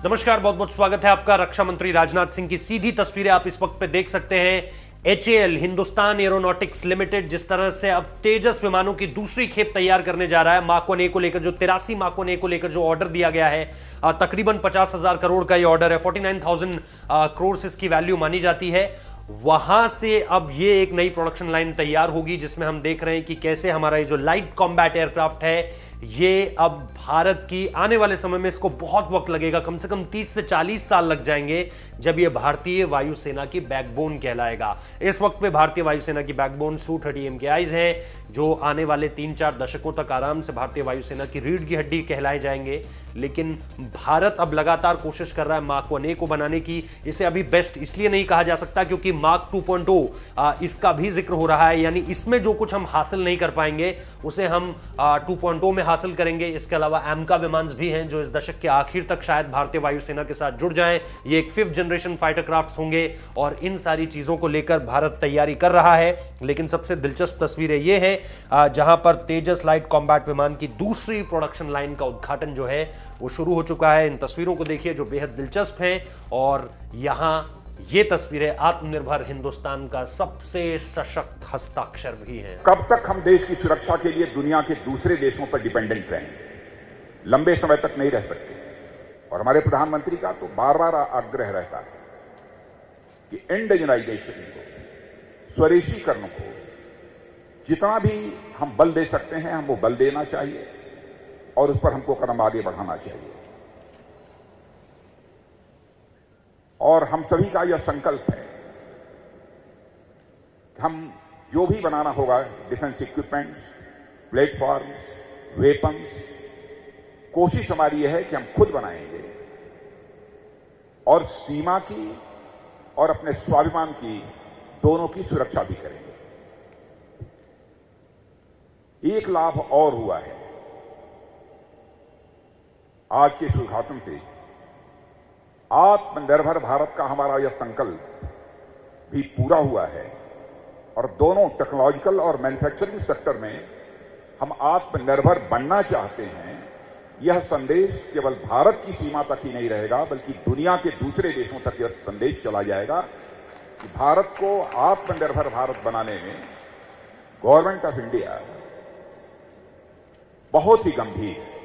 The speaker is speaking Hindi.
नमस्कार, बहुत बहुत स्वागत है आपका। रक्षा मंत्री राजनाथ सिंह की सीधी तस्वीरें आप इस वक्त पे देख सकते हैं। HAL हिंदुस्तान एरोनॉटिक्स लिमिटेड जिस तरह से अब तेजस विमानों की दूसरी खेप तैयार करने जा रहा है, माक 1A को लेकर जो 83 माक 1A को लेकर जो ऑर्डर दिया गया है, तकरीबन 50,000 करोड़ का ये ऑर्डर है। 49,000 करोड़ इसकी वैल्यू मानी जाती है। वहां से अब ये एक नई प्रोडक्शन लाइन तैयार होगी जिसमें हम देख रहे हैं कि कैसे हमारा ये जो लाइट कॉम्बैट एयरक्राफ्ट है, ये अब भारत की आने वाले समय में इसको बहुत वक्त लगेगा, कम से कम 30 से 40 साल लग जाएंगे जब ये भारतीय वायुसेना की बैकबोन कहलाएगा। इस वक्त पे भारतीय वायुसेना की बैकबोन Su-30 MKIs हैं जो आने वाले 3-4 दशकों तक आराम से भारतीय वायुसेना की रीढ़ की हड्डी कहलाए जाएंगे। लेकिन भारत अब लगातार कोशिश कर रहा है माक 1A को बनाने की। इसे अभी बेस्ट इसलिए नहीं कहा जा सकता क्योंकि माक 2.0 इसका भी जिक्र हो रहा है, यानी इसमें जो कुछ हम हासिल नहीं कर पाएंगे उसे हम 2.0 में हासिल करेंगे। इसके अलावा एमका विमान भी हैं जो इस दशक के आखिर तक शायद भारतीय वायुसेना के साथ जुड़ जाएं। ये एक 5th जनरेशन फाइटर क्राफ्ट होंगे और इन सारी चीजों को लेकर भारत तैयारी कर रहा है। लेकिन सबसे दिलचस्प तस्वीरें ये हैं जहां पर तेजस लाइट कॉम्बैट विमान की दूसरी प्रोडक्शन लाइन का उद्घाटन जो है वो शुरू हो चुका है। इन तस्वीरों को देखिए जो बेहद दिलचस्प हैं, और यहां ये तस्वीरें आत्मनिर्भर हिंदुस्तान का सबसे सशक्त हस्ताक्षर भी है। कब तक हम देश की सुरक्षा के लिए दुनिया के दूसरे देशों पर डिपेंडेंट रहेंगे? लंबे समय तक नहीं रह सकते। और हमारे प्रधानमंत्री का तो बार बार आग्रह रहता है कि इंडिजिनाइजेशन को, स्वदेशीकरण को जितना भी हम बल दे सकते हैं हम वो बल देना चाहिए और उस पर हमको कदम आगे बढ़ाना चाहिए। और हम सभी का यह संकल्प है कि हम जो भी बनाना होगा, डिफेंस इक्विपमेंट, प्लेटफॉर्म, वेपन्स, कोशिश हमारी यह है कि हम खुद बनाएंगे और सीमा की और अपने स्वाभिमान की दोनों की सुरक्षा भी करेंगे। एक लाभ और हुआ है आज के इस उद्घाटन से। आत्मनिर्भर भारत का हमारा यह संकल्प भी पूरा हुआ है और दोनों टेक्नोलॉजिकल और मैन्युफैक्चरिंग सेक्टर में हम आत्मनिर्भर बनना चाहते हैं। यह संदेश केवल भारत की सीमा तक ही नहीं रहेगा बल्कि दुनिया के दूसरे देशों तक यह संदेश चला जाएगा कि भारत को आत्मनिर्भर भारत बनाने में गवर्नमेंट ऑफ इंडिया बहुत ही गंभीर है।